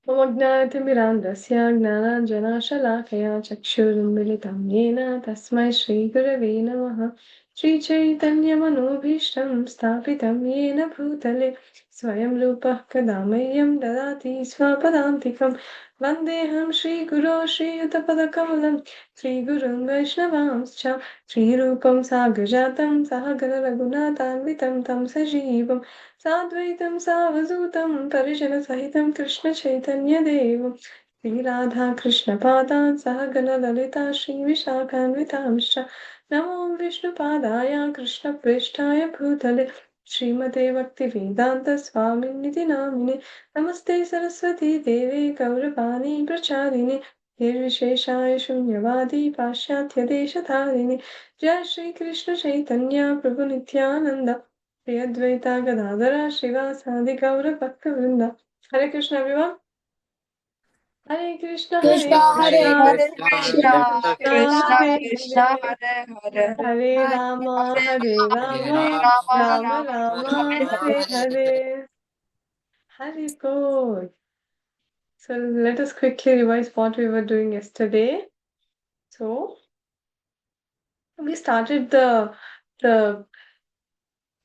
मम ज्ञानतिमिरान्धस्य ज्ञानाञ्जनशलाकया चक्षुरुन्मिलितं येन तस्मै श्रीगुरवे नमः। श्रीचैतन्यमनोभीष्टं स्थापितं येन भूतले स्वयं रूपः कदा मह्यं ददाति स्वपदान्तिकं। वन्देऽहं श्रीगुरो श्रीयुतपदकमलं श्रीगुरुं वैष्णवांश्च श्रीरूपं साग्रजातं सहगणरघुनाथान्वितं तं सजीवं साद्वैतं सावधूतं परिजनसहितं कृष्णचैतन्यदेवं श्रीराधा कृष्णपादान् सहगणललिता श्रीविशाखान्वितांश्च नमो विष्णुपादाय कृष्णप्रेष्ठाय भूतले श्रीमते भक्तिवेदान्तस्वामिनिति नामिने नमस्ते सरस्वती देवे गौरवाणी प्रचारिणे निर्विशेषाय शून्यवादी पाश्चात्यदेशधारिणे जय श्री कृष्ण चैतन्य प्रभु नित्यानंद श्री अद्वैता गदाधर श्रीवासादि गौर भक्तवृंद। हरे कृष्ण everyone. हरे Krishna Krishna Krishna Hare Hare Krishna, Krishna Krishna हरे Krishna हरे Hare Hare, हरे Ram Hare Rama Ram Rama Ram Hare हरे Hare. हरे हरे बोल. So let us quickly revise what we were doing yesterday. So we started the the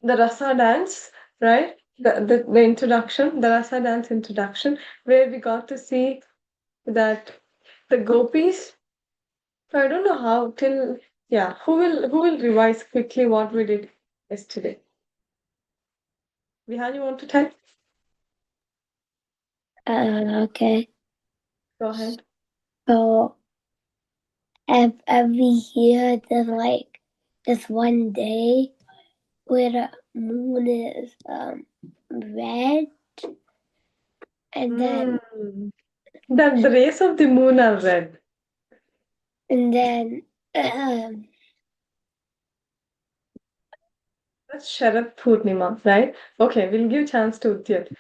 rasa dance, right? The introduction, the rasa dance introduction, where we got to see that the gopis. So I don't know how till yeah. Who will revise quickly what we did yesterday? Vihan, you want to tell? Okay. Go ahead. So every year there's like this one day where the moon is red, and then The rays of the moon are red. and then um, That's Sharad Purnima, right? Okay, we'll give chance to Udyat.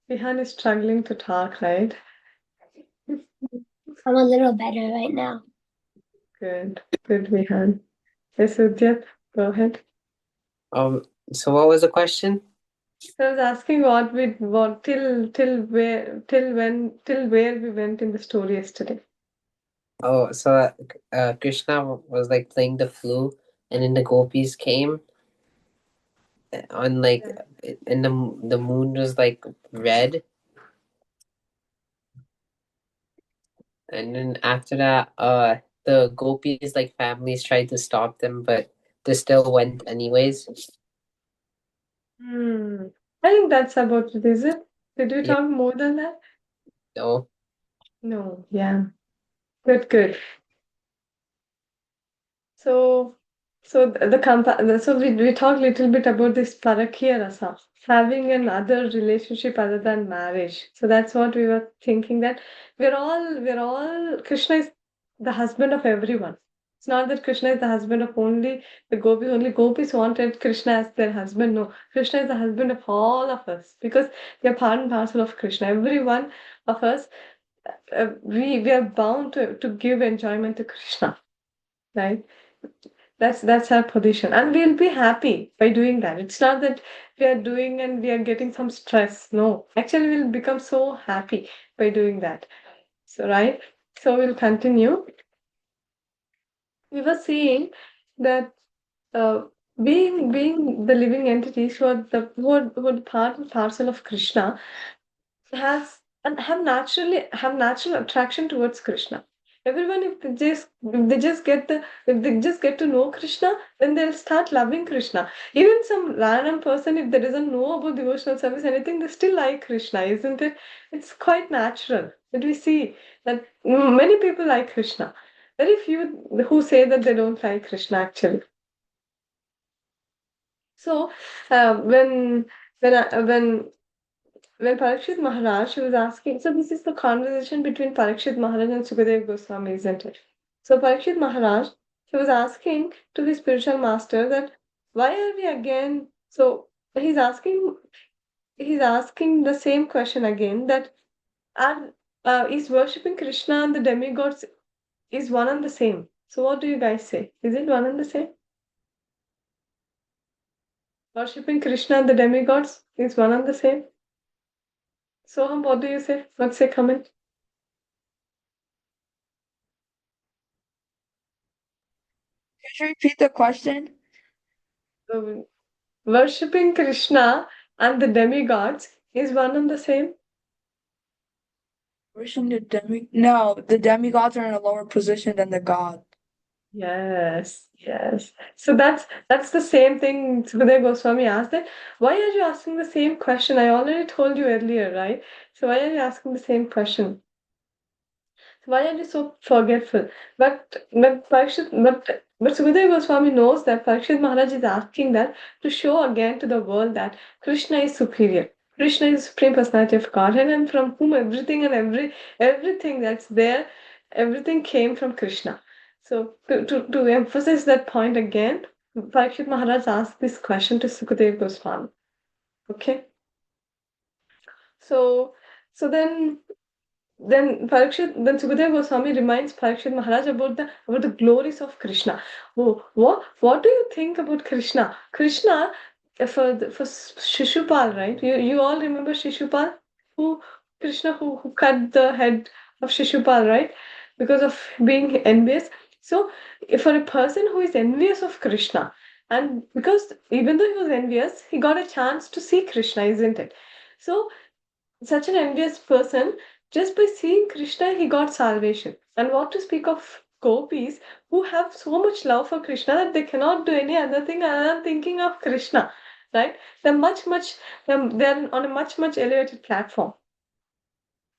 Vihan is struggling to talk, right? I'm a little better right now. Good, Vihan. Yes, Udyat, go ahead. So what was the question? So I was asking what till where we went in the story yesterday. Oh, so Krishna was like playing the flute, and then the gopis came on like, and the moon was like red, and then after that, the gopis like families tried to stop them, but they still went anyways. I think that's about it, is it? Did we Yeah. talk more than that? No. No, yeah. Good. So so we talked a little bit about this parakya rasa, having another relationship other than marriage. So that's what we were thinking, that we're all Krishna is the husband of everyone. It's not that Krishna is the husband of only the gopis. Only gopis wanted Krishna as their husband. No, Krishna is the husband of all of us because we are part and parcel of Krishna. Every one of us, we are bound to give enjoyment to Krishna, right? That's our position, and we'll be happy by doing that. It's not that we are doing and we are getting some stress. No, actually, we'll become so happy by doing that. So right. So we'll continue. We were seeing that being the living entities who are part and parcel of Krishna has and have natural attraction towards Krishna. Everyone, if they just get to know Krishna, then they'll start loving Krishna. Even some random person, if they doesn't know about devotional service, anything, they still like Krishna, isn't it? It's quite natural that we see that many people like Krishna. Very few who say that they don't like Krishna actually. So when Parikshit Maharaj, she was asking, so this is the conversation between Parikshit Maharaj and Sukadev Goswami, isn't it? So Parikshit Maharaj, he was asking to his spiritual master that why are we again? So he's asking the same question again, that are is worshipping Krishna and the demigods is one and the same. So what do you guys say? Is it one and the same? Worshipping Krishna and the demigods is one and the same. So what do you say? What's your comment? you repeat the question? Worshipping Krishna and the demigods is one and the same. Worshiping No, the demigods are in a lower position than the god. Yes, yes. So that's the same thing Sukadeva Goswami asked that. Why are you asking the same question? I already told you earlier, right? So why are you asking the same question? Why are you so forgetful? But Sukadeva Goswami knows that Parikshit Maharaj is asking that to show again to the world that Krishna is superior. Krishna is Supreme Personality of Godhead, and from whom everything and everything that's there, everything came from Krishna. So to emphasize that point again, Parikshit Maharaj asked this question to Sukadeva Goswami. Okay. So so then Sukadeva Goswami reminds Parikshit Maharaj about the glories of Krishna. Oh, what do you think about Krishna? Krishna for Shishupal, right? You all remember Shishupal? Who Krishna who cut the head of Shishupal, right? Because of being envious. So for a person who is envious of Krishna, and because even though he was envious, he got a chance to see Krishna, isn't it? So such an envious person, just by seeing Krishna, he got salvation. And what to speak of gopis who have so much love for Krishna that they cannot do any other thing other than thinking of Krishna, right? They're on a much elevated platform.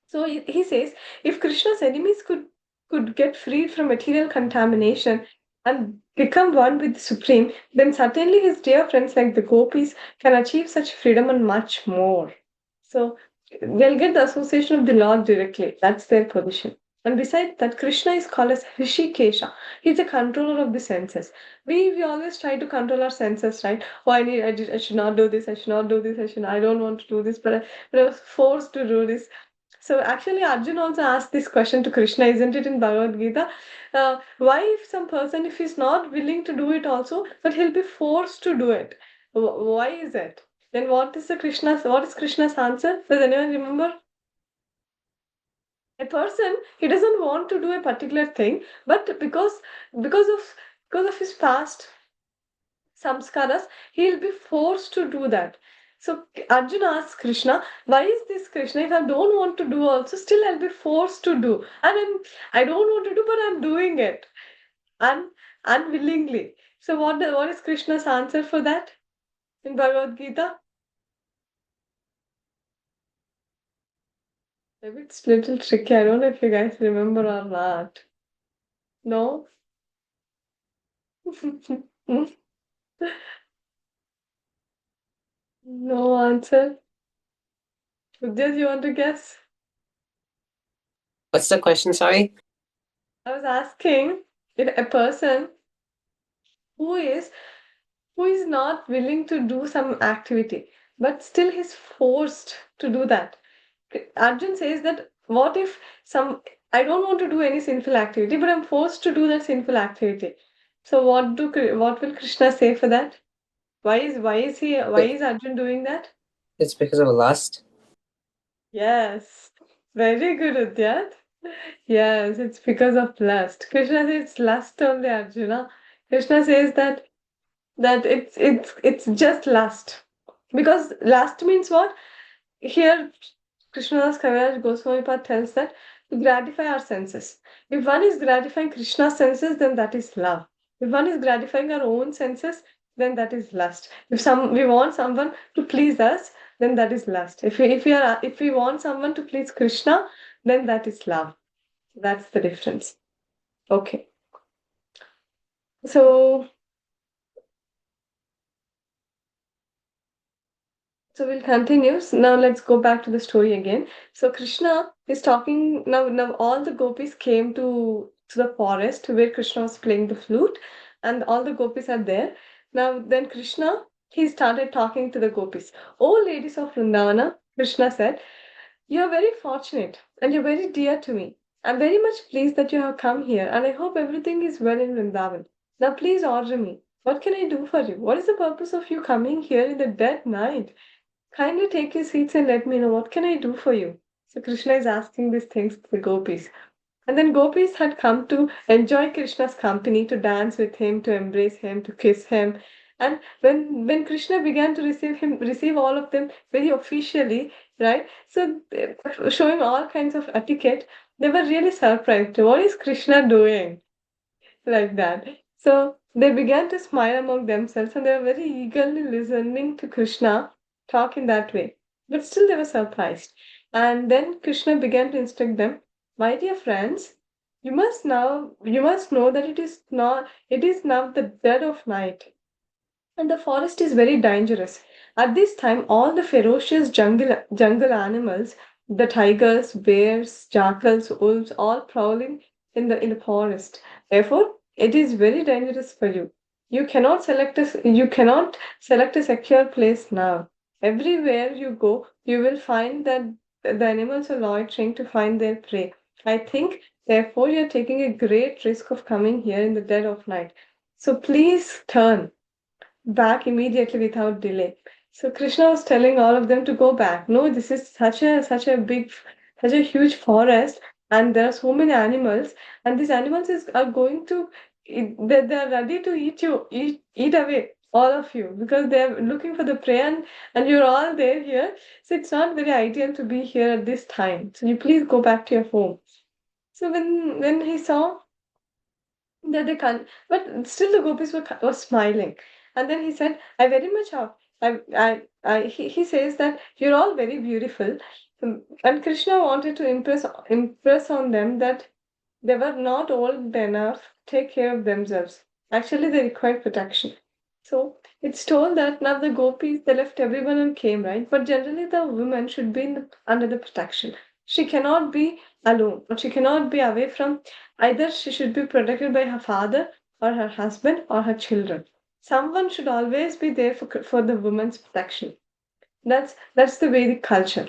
So he says, if Krishna's enemies could get freed from material contamination and become one with the Supreme, then certainly his dear friends like the gopis can achieve such freedom and much more. So they'll get the association of the Lord directly. That's their position. And besides that, Krishna is called as Rishikesha. He's a controller of the senses. We always try to control our senses, right? Oh, I should not do this. I should not do this. I don't want to do this, but I was forced to do this. So actually, Arjun also asked this question to Krishna, isn't it, in Bhagavad Gita? Why if some person, if he's not willing to do it also, but he'll be forced to do it? Why is it? Then what is Krishna's answer? Does anyone remember? A person, he doesn't want to do a particular thing, but because of because of his past samskaras, he'll be forced to do that. So Arjuna asks Krishna, why is this Krishna? If I don't want to do also, still I'll be forced to do. And I don't want to do, but I'm doing it. Unwillingly. So what is Krishna's answer for that in Bhagavad Gita? Maybe it's a little tricky. I don't know if you guys remember or not. No? No answer. Vidya, do you want to guess? What's the question? Sorry. I was asking if a person who is not willing to do some activity, but still he's forced to do that. Arjun says that what if I don't want to do any sinful activity, but I'm forced to do that sinful activity. So what will Krishna say for that? Why is Arjun doing that? It's because of lust. Yes, very good, Udyat. Yes, it's because of lust. Krishna says it's lust only, Arjuna. Krishna says that it's just lust. Because lust means what? Here, Krishnadas Kaviraj Goswami Pad tells that to gratify our senses. If one is gratifying Krishna's senses, then that is love. If one is gratifying our own senses, then that is lust. We want someone to please us, then that is lust. If we want someone to please Krishna, then that is love. That's the difference. Okay. So we'll continue. So now let's go back to the story again. So Krishna is talking now. Now all the gopis came to the forest where Krishna was playing the flute, and all the gopis are there. Now then Krishna he started talking to the gopis. Oh ladies of Vrindavana, Krishna said, you are very fortunate and you're very dear to me. I'm very much pleased that you have come here, and I hope everything is well in Vrindavan. Now please order me. What can I do for you? What is the purpose of you coming here in the dead night? Kindly take your seats and let me know what can I do for you. So Krishna is asking these things to the gopis. And then gopis had come to enjoy Krishna's company, to dance with him, to embrace him, to kiss him. And when Krishna began to receive all of them very officially, right? So showing all kinds of etiquette, they were really surprised. What is Krishna doing? Like that. So they began to smile among themselves and they were very eagerly listening to Krishna talk in that way. But still they were surprised. And then Krishna began to instruct them, my dear friends, you must know that it is now the dead of night. And the forest is very dangerous. At this time, all the ferocious jungle animals, the tigers, bears, jackals, wolves, all prowling in the forest. Therefore, it is very dangerous for you. You cannot select a secure place now. Everywhere you go, you will find that the animals are loitering to find their prey. I think, therefore, you are taking a great risk of coming here in the dead of night. So please turn back immediately without delay. So Krishna was telling all of them to go back. No, this is such a huge forest, and there are so many animals, and these are going to, they are ready to eat away all of you because they are looking for the prey, and you're all there here. So it's not very ideal to be here at this time. So you please go back to your home. So when he saw that they can't, but still the gopis were smiling. And then he said, I very much have, he says that you're all very beautiful. And Krishna wanted to impress on them that they were not old enough to take care of themselves. Actually, they required protection. So it's told that now the gopis, they left everyone and came, right? But generally, the woman should be under the protection. She cannot be alone, or she cannot be away from either. She should be protected by her father, or her husband, or her children. Someone should always be there for the woman's protection. That's the Vedic culture,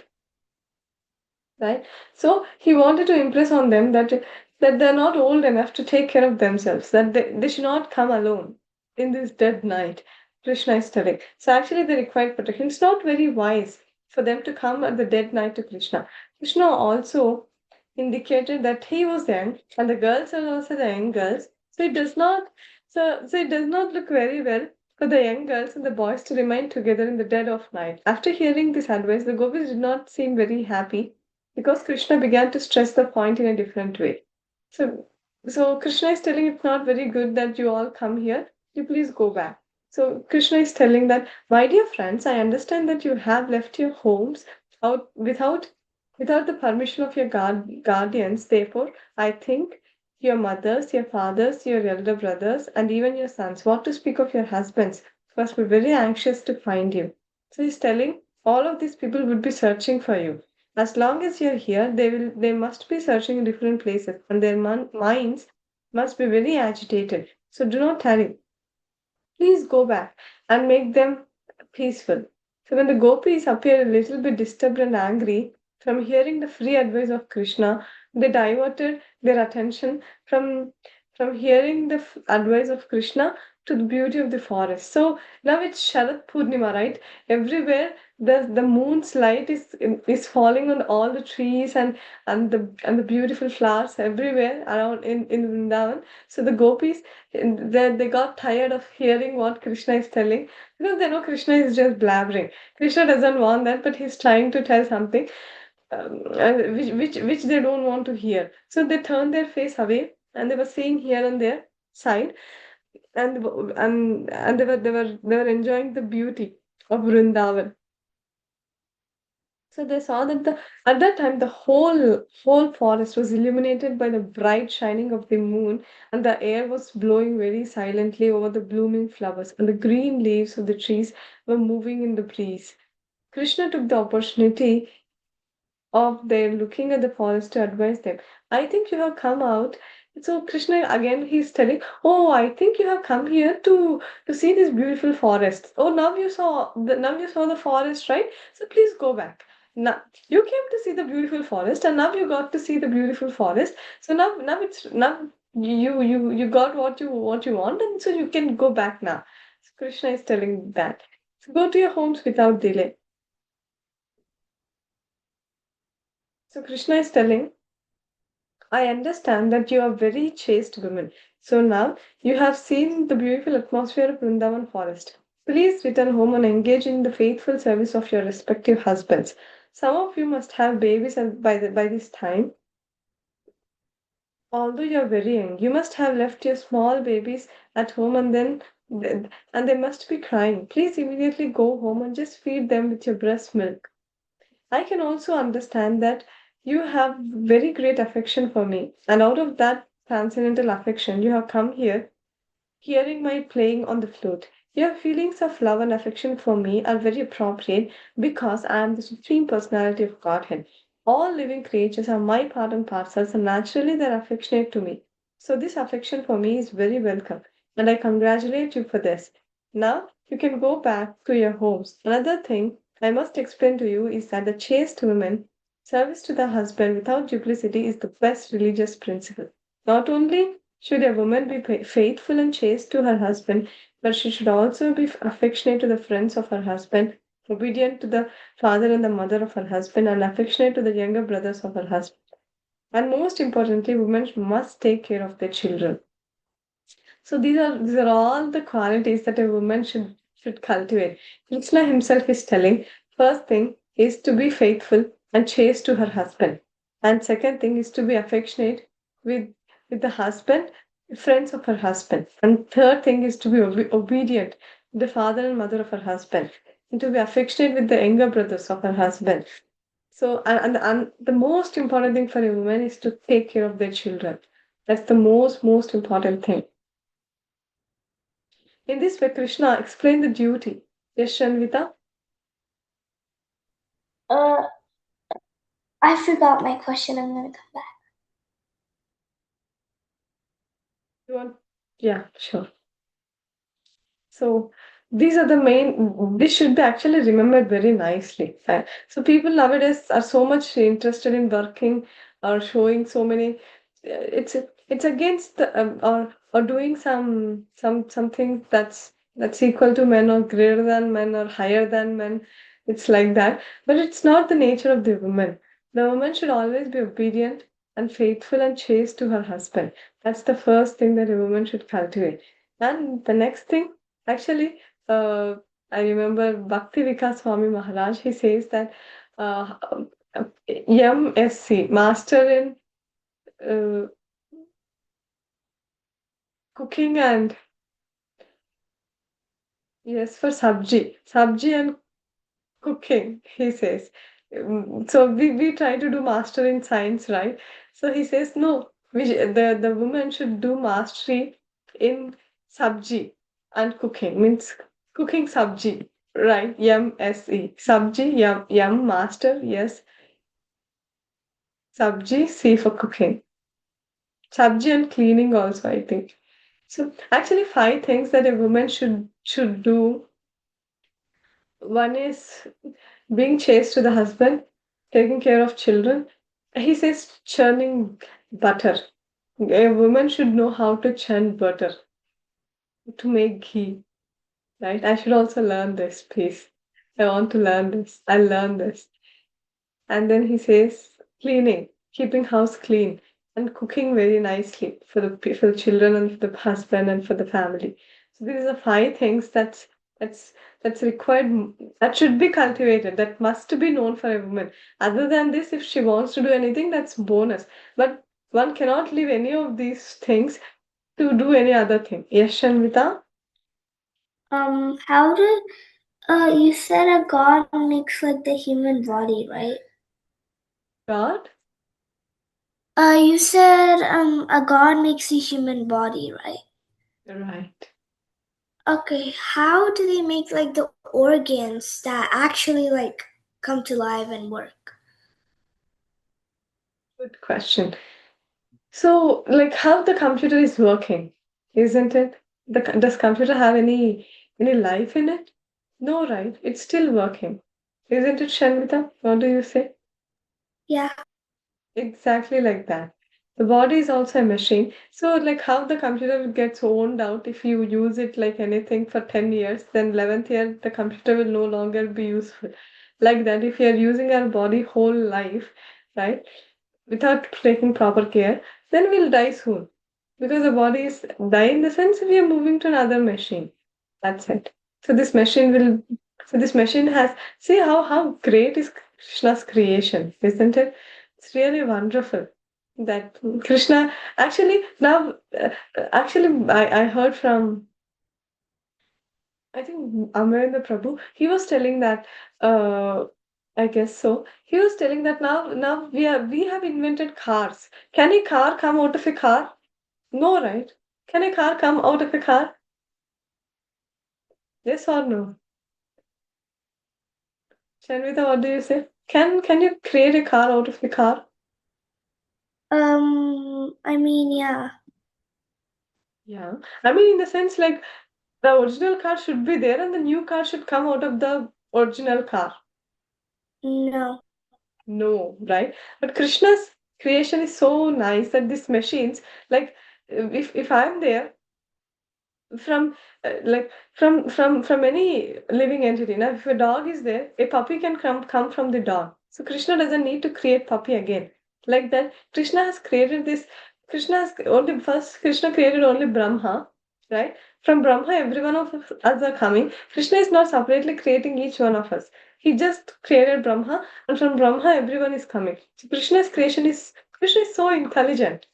right? So he wanted to impress on them that they're not old enough to take care of themselves, that they should not come alone in this dead night. Krishna is telling. So actually they require protection. It's not very wise for them to come at the dead night to Krishna. Krishna also indicated that he was young and the girls are also the young girls. So it does not look very well for the young girls and the boys to remain together in the dead of night. After hearing this advice, the gopis did not seem very happy because Krishna began to stress the point in a different way. So, so Krishna is telling it's not very good that you all come here. You please go back. So Krishna is telling that, my dear friends, I understand that you have left your homes out without the permission of your guardians. Therefore, I think your mothers, your fathers, your elder brothers, and even your sons, what to speak of your husbands, must be very anxious to find you. So he's telling all of these people would be searching for you. As long as you're here, they must be searching in different places, and their minds must be very agitated. So do not tarry. Please go back and make them peaceful. So when the gopis appeared a little bit disturbed and angry from hearing the free advice of Krishna, they diverted their attention from hearing the advice of Krishna to the beauty of the forest. So now it's Sharad Purnima, right? Everywhere the moon's light is falling on all the trees and the beautiful flowers everywhere around in Vrindavan. So the gopis they got tired of hearing what Krishna is telling because they know Krishna is just blabbering. Krishna doesn't want that, but he's trying to tell something which they don't want to hear. So they turned their face away and they were seeing here and there side and they were enjoying the beauty of Vrindavan. So they saw that at that time the whole forest was illuminated by the bright shining of the moon, and the air was blowing very silently over the blooming flowers, and the green leaves of the trees were moving in the breeze. Krishna took the opportunity of their looking at the forest to advise them. I think you have come out. So Krishna again he's telling, oh, I think you have come here to see this beautiful forest. Oh, now you saw the forest, right? So please go back. Now you came to see the beautiful forest, and now you got to see the beautiful forest. So now you got what you want, and so you can go back now. So Krishna is telling that. So go to your homes without delay. So Krishna is telling I understand that you are very chaste women. So now you have seen the beautiful atmosphere of Vrindavan forest. Please return home and engage in the faithful service of your respective husbands. Some of you must have babies by this time. Although you're very young, you must have left your small babies at home and they must be crying. Please immediately go home and just feed them with your breast milk. I can also understand that you have very great affection for me, and out of that transcendental affection, you have come here hearing my playing on the flute. Your feelings of love and affection for me are very appropriate because I am the Supreme Personality of Godhead. All living creatures are my part and parcels, and naturally they're affectionate to me. So, this affection for me is very welcome, and I congratulate you for this. Now, you can go back to your homes. Another thing I must explain to you is that the chaste woman, service to the husband without duplicity is the best religious principle. Not only should a woman be faithful and chaste to her husband, but she should also be affectionate to the friends of her husband, obedient to the father and the mother of her husband, and affectionate to the younger brothers of her husband. And most importantly, women must take care of their children. So these are all the qualities that a woman should cultivate. Krishna himself is telling first thing is to be faithful and chaste to her husband. And second thing is to be affectionate with with the husband, friends of her husband. And third thing is to be obedient to the father and mother of her husband. And to be affectionate with the younger brothers of her husband. So and the most important thing for a woman is to take care of their children. That's the most important thing. In this way, Krishna explained the duty. Yes, Shanvita? Uh, I forgot my question. I'm gonna come back. You want? Yeah, sure. So these are the main, this should be actually remembered very nicely. So people nowadays are so much interested in working or showing so many, it's against the, or doing something that's equal to men or greater than men or higher than men. It's like that. But it's not the nature of the woman. The woman should always be obedient and faithful and chaste to her husband. That's the first thing that a woman should cultivate. And the next thing, actually, I remember Bhakti Vikas Swami Maharaj, he says that MSc, Master in uh, Cooking and, yes, for sabji and cooking, he says. So we try to do master in science, right? So he says, no, the woman should do mastery in sabji and cooking, means cooking sabji, right? MSE. Sabji, yum, master, yes. Sabji, C for cooking. Sabji and cleaning also, I think. So actually, five things that a woman should do. One is being chaste to the husband, taking care of children. He says churning butter. A woman should know how to churn butter to make ghee, right? I should also learn this, please. I want to learn this. I'll learn this. And then he says cleaning, keeping house clean, and cooking very nicely for the children and for the husband and for the family. So these are five things that's that's required, that should be cultivated, that must be known for a woman. Other than this, if she wants to do anything, that's bonus. But one cannot leave any of these things to do any other thing. Yes, Shanvita? How did you said a god makes like the human body, right? God? You said a god makes a human body, right? Right. Okay, how do they make like the organs that actually like come to life and work? Good question. So, like how the computer is working, isn't it? Does computer have any life in it? No, right? It's still working, isn't it, Shanvita? What do you say? Yeah. Exactly like that. The body is also a machine. So, like how the computer gets owned out if you use it like anything for 10 years, then 11th year the computer will no longer be useful. Like that, if you are using our body whole life, right? without taking proper care, then we'll die soon. Because the body is die in the sense we are moving to another machine. That's it. So this machine will so this machine has see how great is Krishna's creation, isn't it? It's really wonderful that Krishna actually now actually I heard from I think Amarendra Prabhu, he was telling that, I guess so. He was telling that now we have invented cars. Can a car come out of a car? No, right? Can a car come out of a car? Yes or no? Shanvita, what do you say? Can you create a car out of a car? I mean, yeah. Yeah. I mean, in the sense like the original car should be there and the new car should come out of the original car. No. No, right? But Krishna's creation is so nice that these machines, like if I'm there from like from any living entity, now if a dog is there, a puppy can come from the dog. So Krishna doesn't need to create puppy again. Like that, Krishna has created this. Krishna has only first Krishna created only Brahma, right? From Brahma, every one of us are coming. Krishna is not separately creating each one of us. He just created Brahma, and from Brahma, everyone is coming. So Krishna is so intelligent.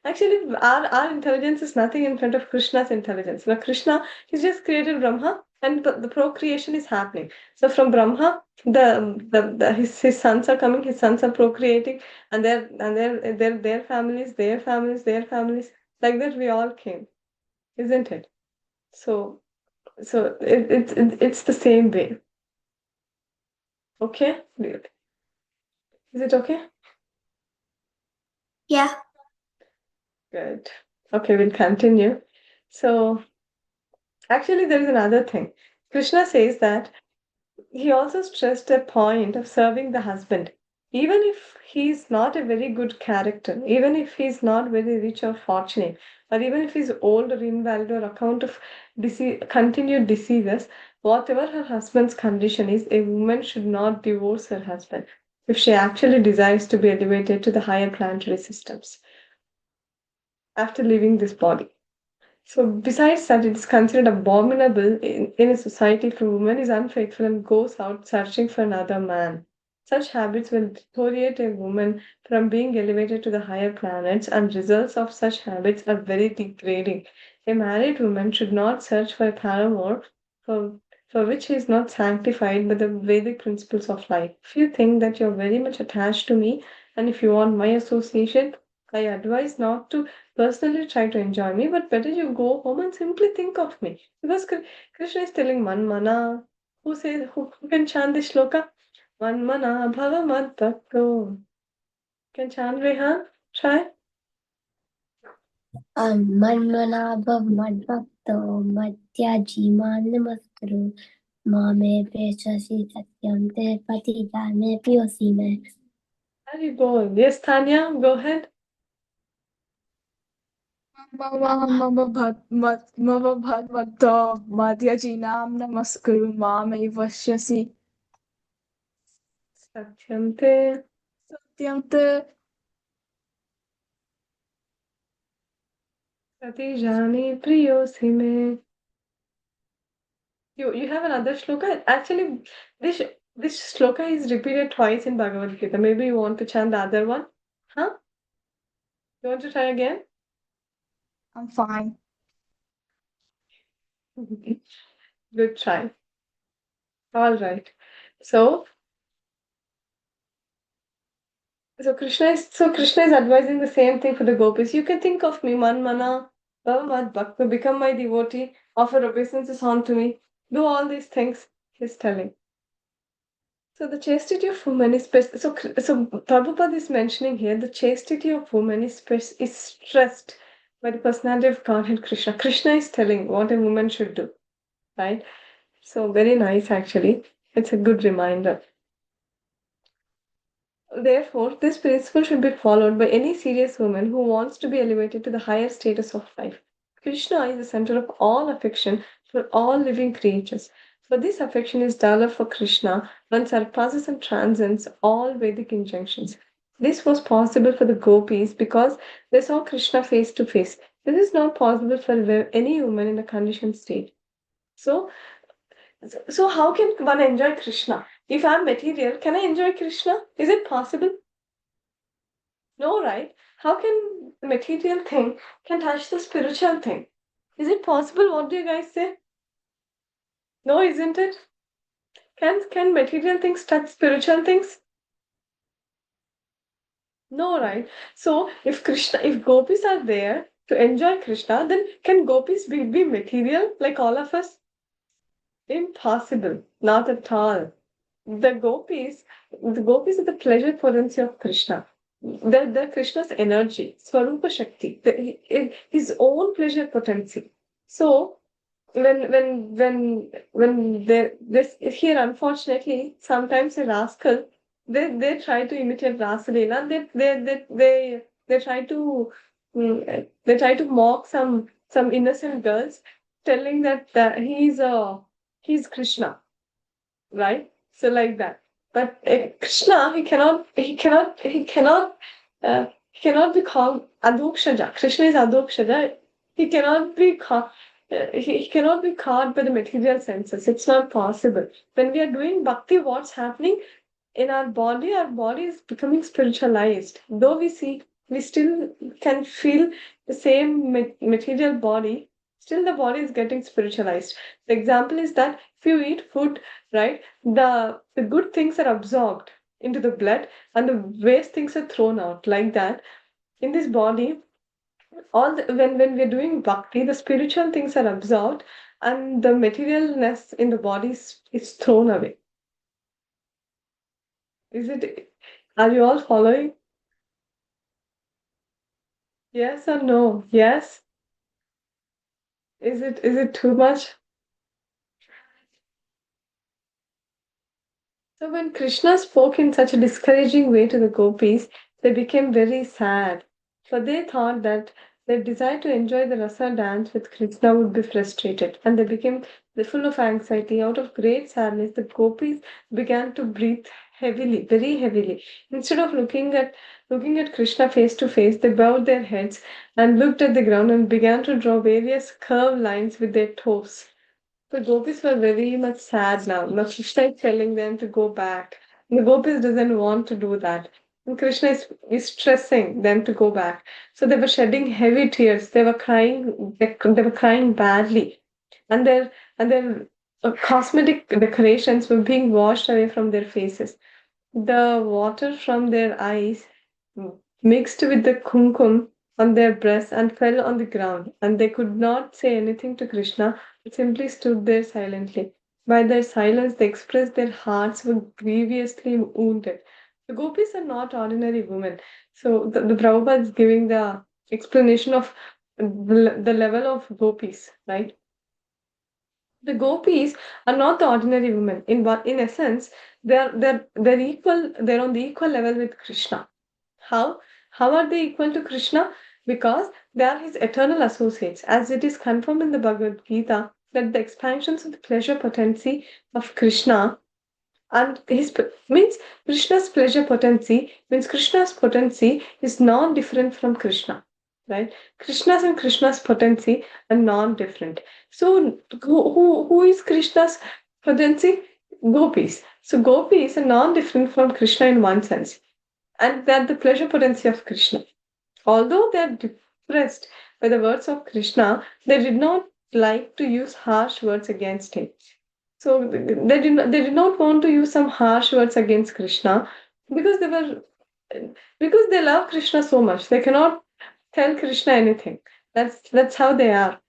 Actually, our intelligence is nothing in front of Krishna's intelligence. Now, Krishna, he's just created Brahma, and the procreation is happening. So, from Brahma, his sons are coming, his sons are procreating, and their families, their families, their families. Like that, we all came, isn't it? So, it's the same way. Okay? Is it okay? Yeah. Good. Okay, we'll continue. So, actually, there is another thing. Krishna says that he also stressed a point of serving the husband. Even if he's not a very good character, even if he's not very rich or fortunate, or even if he's old or invalid or account of continued diseases, whatever her husband's condition is, a woman should not divorce her husband if she actually desires to be elevated to the higher planetary systems after leaving this body. So, besides that, it is considered abominable in a society if a woman is unfaithful and goes out searching for another man. Such habits will deteriorate a woman from being elevated to the higher planets, and results of such habits are very degrading. A married woman should not search for a paramour for, for which he is not sanctified by the Vedic principles of life. If you think that you're very much attached to me, and if you want my association, I advise not to personally try to enjoy me, but better you go home and simply think of me. Because Krishna is telling Manmana, who can chant this shloka? Manmana bhava mad bhakto. Can chant Rehan? Try. Manmanabhav madbhakto madhyaji namaskuru mame prechasi satyam te patidame piyosime. Very bold. Yes, Tanya, go ahead. Mavabhadvakto madhyajinam namaskuru mame vashyasi Satyam te satyante pratijani priyosi me. You have another shloka? Actually, this shloka is repeated twice in Bhagavad Gita. Maybe you want to chant the other one? Huh? You want to try again? I'm fine. Good try. All right. So, Krishna is advising the same thing for the gopis. You can think of me, mana, bhava bhakta, become my devotee, offer obeisances unto me, do all these things. He's telling. So the chastity of woman is so Prabhupada is mentioning here the chastity of woman is stressed by the personality of Godhead Krishna. Krishna is telling what a woman should do, right? So very nice actually. It's a good reminder. Therefore, this principle should be followed by any serious woman who wants to be elevated to the higher status of life. Krishna is the center of all affection for all living creatures. For this affection is developed for Krishna, one surpasses and transcends all Vedic injunctions. This was possible for the gopis because they saw Krishna face to face. This is not possible for any woman in a conditioned state. So, so how can one enjoy Krishna? If I'm material, can I enjoy Krishna? Is it possible? No, right? How can the material thing can touch the spiritual thing? Is it possible? What do you guys say? No, isn't it? Can material things touch spiritual things? No, right? So if gopis are there to enjoy Krishna, then can gopis be material like all of us? Impossible. Not at all. The gopis, the gopis are the pleasure potency of Krishna. They're Krishna's energy, Swarupa Shakti, his own pleasure potency. So when this here, unfortunately, sometimes a rascal, they try to imitate Rasalila. They try to they try to mock some innocent girls, telling that he's Krishna, right? So like that. But Krishna, he cannot be called Adokshaja. Krishna is Adokshaja. He cannot be caught. He cannot be caught by the material senses. It's not possible. When we are doing bhakti, what's happening in our body is becoming spiritualized. Though we still can feel the same material body, still the body is getting spiritualized. The example is that if you eat food, right, the good things are absorbed into the blood and the waste things are thrown out. Like that, in this body, when we're doing bhakti, the spiritual things are absorbed and the materialness in the body is thrown away. Are you all following? Yes or no? Yes? Is it too much? So when Krishna spoke in such a discouraging way to the gopis, they became very sad. For they thought that their desire to enjoy the rasa dance with Krishna would be frustrated, and they became full of anxiety. Out of great sadness, the gopis began to breathe heavily, very heavily. Instead of looking at Krishna face to face, they bowed their heads and looked at the ground and began to draw various curved lines with their toes. The gopis were very much sad now. Now Krishna is telling them to go back. The gopis doesn't want to do that. And Krishna is stressing them to go back. So they were shedding heavy tears. They were crying. They were crying badly, and their cosmetic decorations were being washed away from their faces. The water from their eyes mixed with the kumkum on their breasts and fell on the ground, and they could not say anything to Krishna, but simply stood there silently. By their silence, they expressed their hearts were grievously wounded. The gopis are not ordinary women. So the Prabhupada is giving the explanation of the level of gopis, right? The gopis are not the ordinary women. In essence, they're equal. They're on the equal level with Krishna. How are they equal to Krishna? Because they are his eternal associates, as it is confirmed in the Bhagavad Gita that the expansions of the pleasure potency of Krishna and means Krishna's pleasure potency means Krishna's potency is non-different from Krishna, right? Krishna's and Krishna's potency are non-different. So who is Krishna's potency? Gopis. So gopis are non-different from Krishna in one sense, and they're the pleasure potency of Krishna. Although they're depressed by the words of Krishna, they did not like to use harsh words against him. So they did not want to use some harsh words against Krishna because they love Krishna so much. They cannot tell Krishna anything. That's how they are,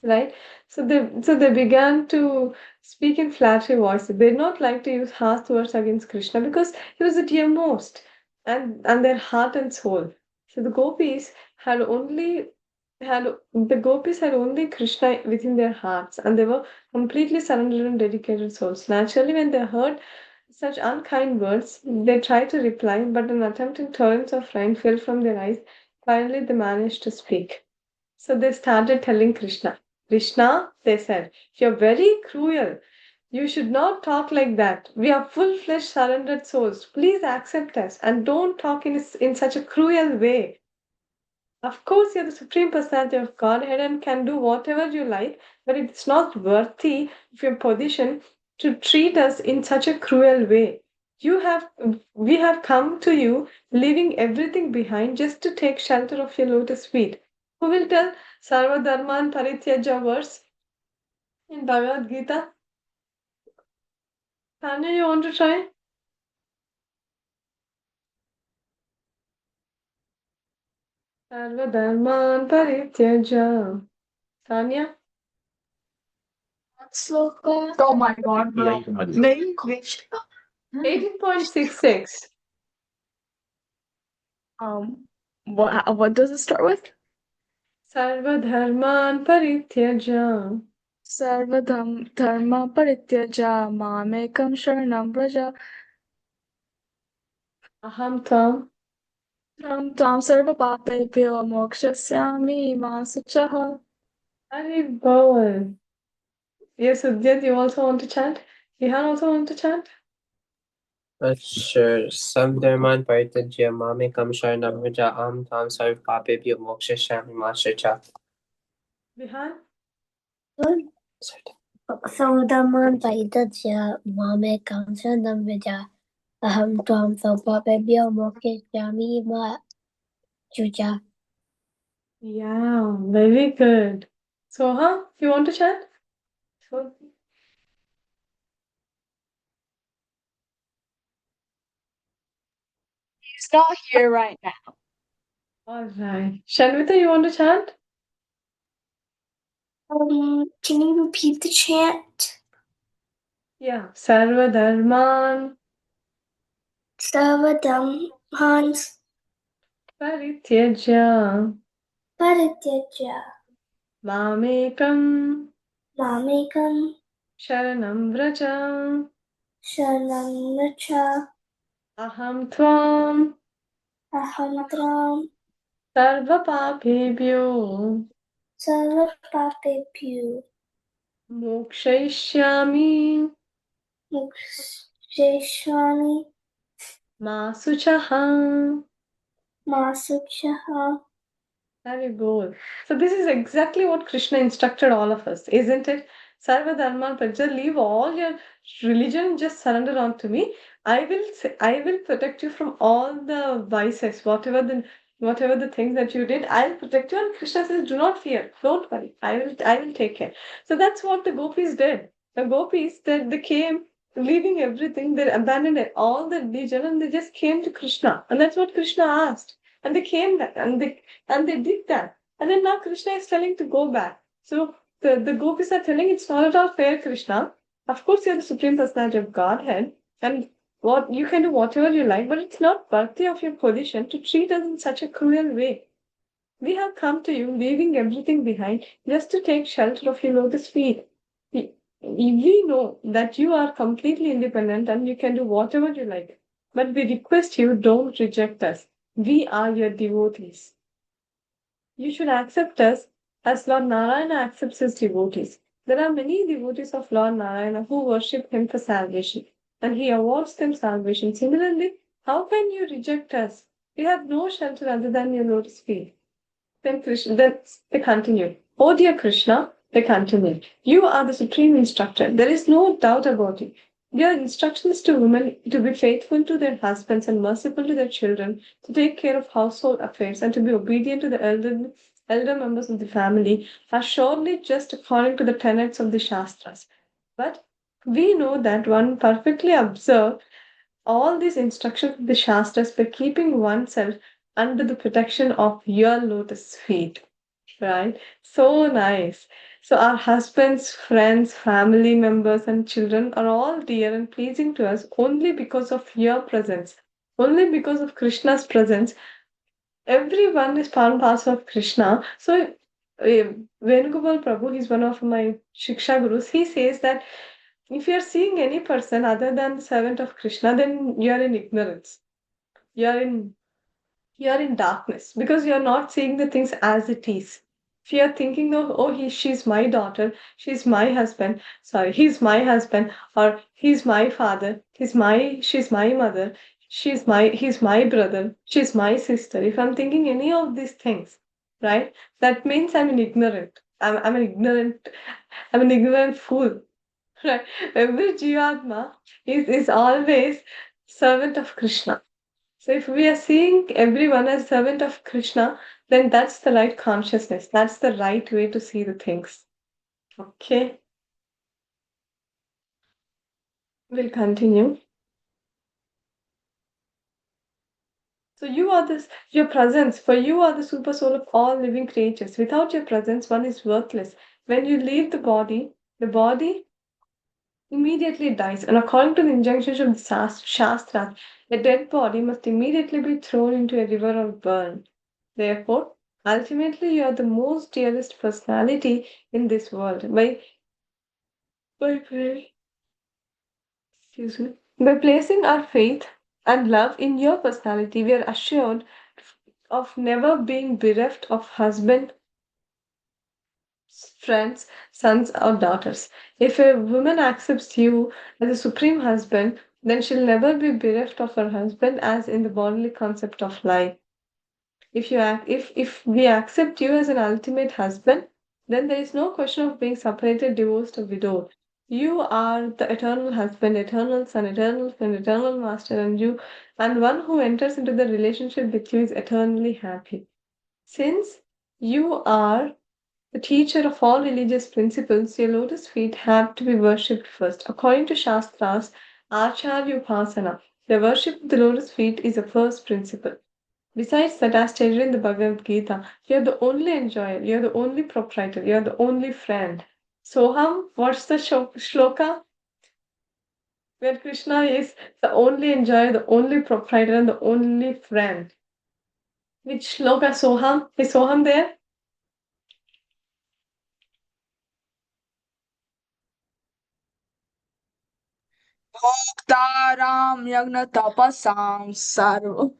right? So they began to speak in flattery voices. They did not like to use harsh words against Krishna because he was the dearmost and their heart and soul. So the gopis had only Krishna within their hearts, and they were completely surrendered and dedicated souls. Naturally, when they heard such unkind words, they tried to reply, but an attempting torrents of rain fell from their eyes. Finally, they managed to speak. So they started telling Krishna. Krishna, they said, you're very cruel. You should not talk like that. We are full-fledged surrendered souls. Please accept us and don't talk in such a cruel way. Of course, you're the Supreme Personality of Godhead and can do whatever you like, but it's not worthy of your position to treat us in such a cruel way. You have, we have come to you, leaving everything behind just to take shelter of your lotus feet. Who will tell Sarva Dharman Parityaja verse in Bhagavad Gita? Tanya, you want to try? Sarva Dharman Parityaja. Tanya? Sloka. Oh my god, bro. Nahi, wait. 18.66. What does it start with? Sarvadharman Parityaja. Sarvadham dharma parityaja mamekam sharanam braja Aham Tvam. tam tam sarva papebhyo mokshasyami ma suchaha. Hari Bol. Yes, Udyat, you also want to chant? Vihan also want to chant? Not sure. Samdharman Paritajya Mamekam Sharanam Vraja Am Tam Sarv Papebhyo Mokshashyami Ma Shucha. Vihan? Saudhaman Paitadya Mamekam Sharanam Vraja Aham Tvam Sarvapapebhyo Mokshashyami Ma Chucha. Yeah, very good. So, you want to chant? So, He's not here right now. all right. Shanvita, you want to chant? Can you repeat the chant? Yeah. Sarvadharman Sarvadhamans Parityaja Parityaja Mamekam Mamekam Sharanam Vraja Sharanam Racha Aham Tvam Ahamtram Sarvapapebhyo Sarvapapebhyo Mokshayishyami Muksheshwami Masuchaha. Masuchaha. Very good. So this is exactly what Krishna instructed all of us, isn't it? Sarva Dharma Praja, leave all your religion and just surrender unto me. I will protect you from all the vices, whatever the things that you did, I'll protect you. And Krishna says, do not fear, don't worry, I will take care. So that's what the gopis did. The gopis, they came, leaving everything, they abandoned all the religion and they just came to Krishna. And that's what Krishna asked. And they came back and they did that. And then now Krishna is telling to go back. So the gopis are telling it's not at all fair, Krishna. Of course, you're the Supreme Personality of Godhead, and what you can do whatever you like, but it's not worthy of your position to treat us in such a cruel way. We have come to you, leaving everything behind, just to take shelter of your lotus feet. We know that you are completely independent and you can do whatever you like. But we request you, don't reject us. We are your devotees. You should accept us as Lord Narayana accepts his devotees. There are many devotees of Lord Narayana who worship him for salvation, and he awards them salvation. Similarly, how can you reject us? We have no shelter other than your lotus feet. Then they continue. Oh dear Krishna, they continue. You are the supreme instructor. There is no doubt about it. Your instructions to women to be faithful to their husbands and merciful to their children, to take care of household affairs, and to be obedient to the elder members of the family are surely just according to the tenets of the Shastras. But we know that one perfectly observe all these instructions of the Shastras by keeping oneself under the protection of your lotus feet. Right? So nice. So our husbands, friends, family members, and children are all dear and pleasing to us only because of your presence. Only because of Krishna's presence. Everyone is part and parcel of Krishna. So Venugopal Prabhu, he's one of my Shiksha Gurus, he says that if you're seeing any person other than the servant of Krishna, then you're in ignorance. You're in darkness because you're not seeing the things as it is. If you're thinking of, oh, she's my daughter, she's my husband, sorry, he's my husband, or he's my father, she's my mother, he's my brother, she's my sister. If I'm thinking any of these things, right, that means I'm an ignorant. I'm an ignorant fool. Right. Every Jivatma is always servant of Krishna. So if we are seeing everyone as servant of Krishna, then that's the right consciousness. That's the right way to see the things. Okay, we'll continue. So you are this, your presence, for you are the super soul of all living creatures. Without your presence, one is worthless. When you leave the body immediately dies. And according to the injunctions of the Shastras, a dead body must immediately be thrown into a river or burned. Therefore, ultimately, you are the most dearest personality in this world. By excuse me, by placing our faith and love in your personality, we are assured of never being bereft of husband, friends, sons, or daughters. If a woman accepts you as a supreme husband, then she'll never be bereft of her husband, as in the bodily concept of life. If we accept you as an ultimate husband, then there is no question of being separated, divorced, or widowed. You are the eternal husband, eternal son, eternal friend, eternal master, and one who enters into the relationship with you is eternally happy. Since you are the teacher of all religious principles, your lotus feet have to be worshipped first. According to Shastras, Acharya Upasana, the worship of the lotus feet is a first principle. Besides that, as stated in the Bhagavad Gita, you're the only enjoyer, you're the only proprietor, you're the only friend. Soham, what's the shloka? Where Krishna is the only enjoyer, the only proprietor, and the only friend. Which shloka Soham? Is Soham there? Bhoktaram yagna tapasam sarva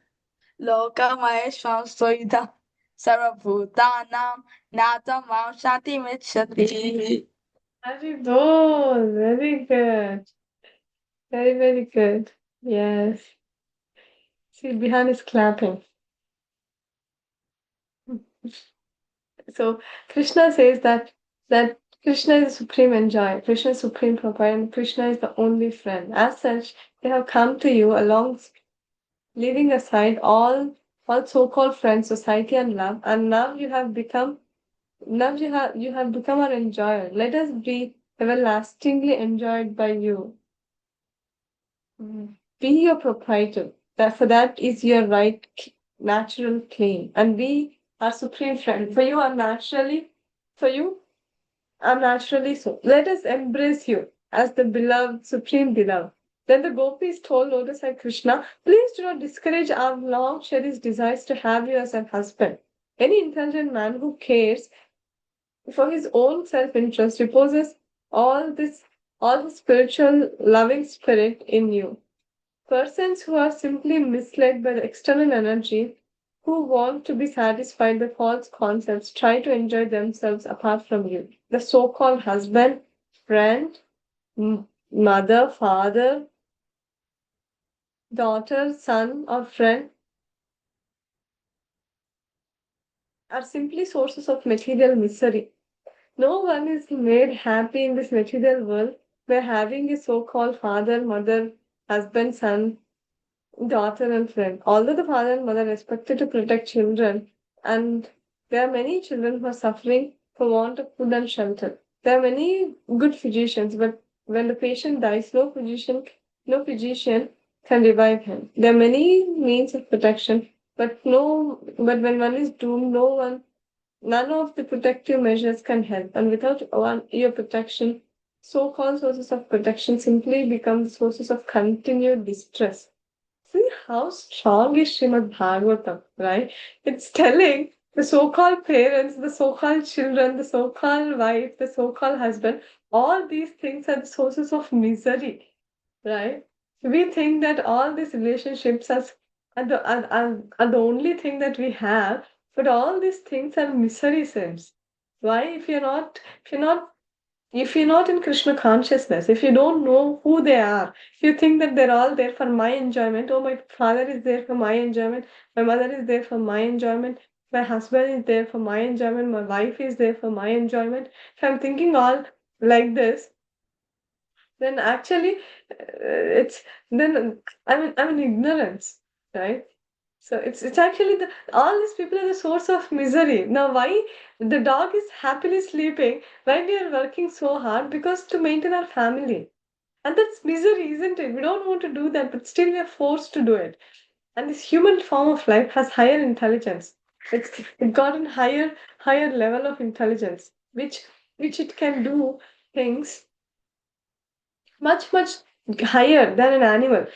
lokamaheshwam soida sarvabhutanam natamam shanti micchati. Very good, very good. Very, very good. Yes. See, Bihan is clapping. So Krishna says that Krishna is the supreme enjoyer, Krishna is supreme proprietor, and Krishna is the only friend. As such, they have come to you along, leaving aside all so-called friends, society, and love, and you have become our enjoyer. Let us be everlastingly enjoyed by you. Be your proprietor. For that is your right natural claim. And be our supreme friend. For you are naturally so. Let us embrace you as the beloved, supreme beloved. Then the gopis told Lotus and Krishna, please do not discourage our long cherished desires to have you as a husband. Any intelligent man who cares for his own self-interest reposes all the spiritual loving spirit in you. Persons who are simply misled by the external energy, who want to be satisfied by false concepts, try to enjoy themselves apart from you. The so called husband, friend, mother, father, daughter, son, or friend are simply sources of material misery. No one is made happy in this material world by having a so called father, mother, husband, son, daughter and friend. Although the father and mother are expected to protect children, and there are many children who are suffering for want of food and shelter. There are many good physicians, but when the patient dies, no physician can revive him. There are many means of protection, but when one is doomed, none of the protective measures can help. And without your protection, so-called sources of protection simply become sources of continued distress. See how strong is Srimad Bhagavatam, right? It's telling the so-called parents, the so-called children, the so-called wife, the so-called husband, all these things are the sources of misery, right? We think that all these relationships are the only thing that we have, but all these things are misery sins. Why? If you're not in Krishna consciousness, if you don't know who they are, if you think that they're all there for my enjoyment, oh, my father is there for my enjoyment, my mother is there for my enjoyment, my husband is there for my enjoyment, my wife is there for my enjoyment. If I'm thinking all like this, then actually it's then I'm in ignorance, right? So it's actually all these people are the source of misery. Now why the dog is happily sleeping while we are working so hard because to maintain our family. And that's misery, isn't it? We don't want to do that, but still we are forced to do it. And this human form of life has higher intelligence. It got a higher level of intelligence, which it can do things much higher than an animal.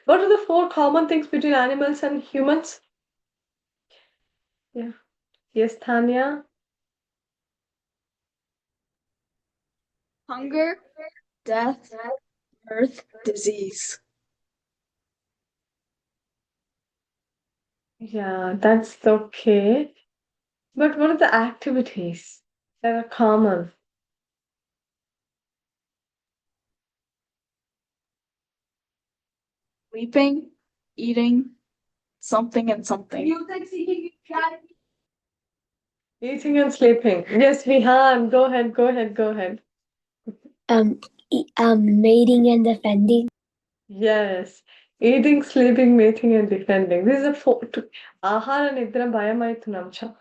What are the four common things between animals and humans? Yeah. Yes, Tanya. Hunger, death, birth, disease. Yeah, that's okay. But what are the activities that are common? Sleeping, eating, something and something. Eating and sleeping. Yes, Vihan, go ahead, go ahead, go ahead. Mating and defending. Yes. Eating, sleeping, mating, and defending. This is a four. Ahara nidra bhayamaitunamcha.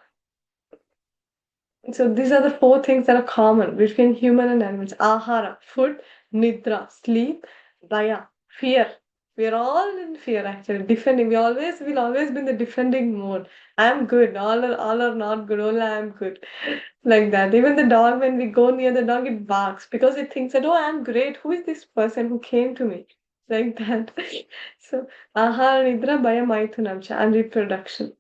So these are the four things that are common between human and animals. Ahara, food, nidra, sleep, bhaya, fear. We are all in fear actually. Defending. Will always be in the defending mode. I'm good. All are not good. Only I'm good. Like that. Even the dog, when we go near the dog, it barks because it thinks that, oh, I'm great. Who is this person who came to me? Like that. So ahara, nidra, bhaya, maithunamcha, and reproduction.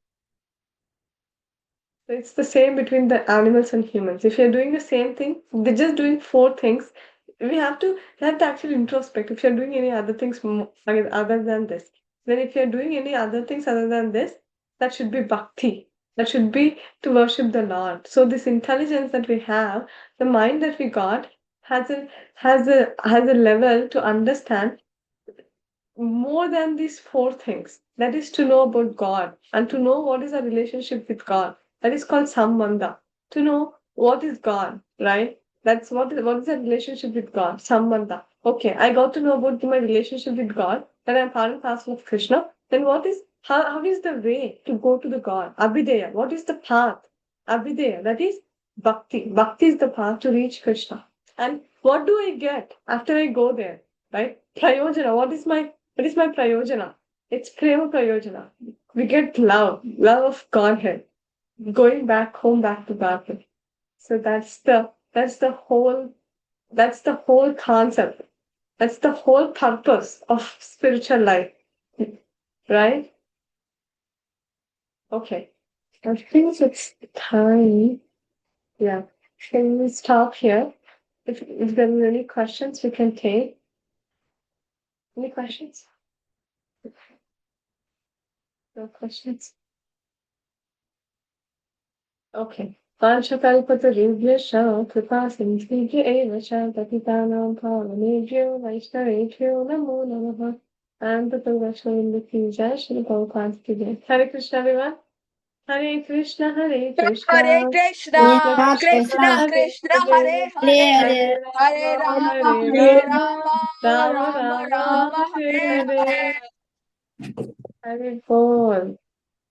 So it's the same between the animals and humans. If you're doing the same thing, they're just doing four things. We have to actually introspect. If you're doing any other things other than this, then if you're doing any other things other than this, that should be bhakti. That should be to worship the Lord. So this intelligence that we have, the mind that we got, has a level to understand more than these four things. That is to know about God and to know what is our relationship with God. That is called sambandha. To know what is God, right? That's what is our relationship with God? Sambandha. Okay, I got to know about my relationship with God, that I'm part and parcel of Krishna. Then how is the way to go to the God? Abhideya. What is the path? Abhideya. That is bhakti. Bhakti is the path to reach Krishna. And what do I get after I go there? Right? Prayojana. What is my prayojana? It's prema prayojana. We get love of Godhead, going back home, back to Godhead. So that's the whole concept. That's the whole purpose of spiritual life, right? Okay. I think it's time. Yeah. Can we stop here? If there are any questions, we can take. Any questions? No questions. Okay. पांशकल्पतरुभ्यश्च कृपासिन्धुभ्य एव च पतितानां पावनेभ्यो वैष्णवेभ्यो नमो नमः. And the Vaishnav की जय श्री प्रभुपाद की जय. Hare Krishna, everyone. Hare Krishna, Hare Krishna. Hare Krishna, Krishna Krishna, Hare Hare, Hare Rama, Hare Rama, Rama Rama Rama, Rama, Hare Hare Hare. Hare. Hare Bol.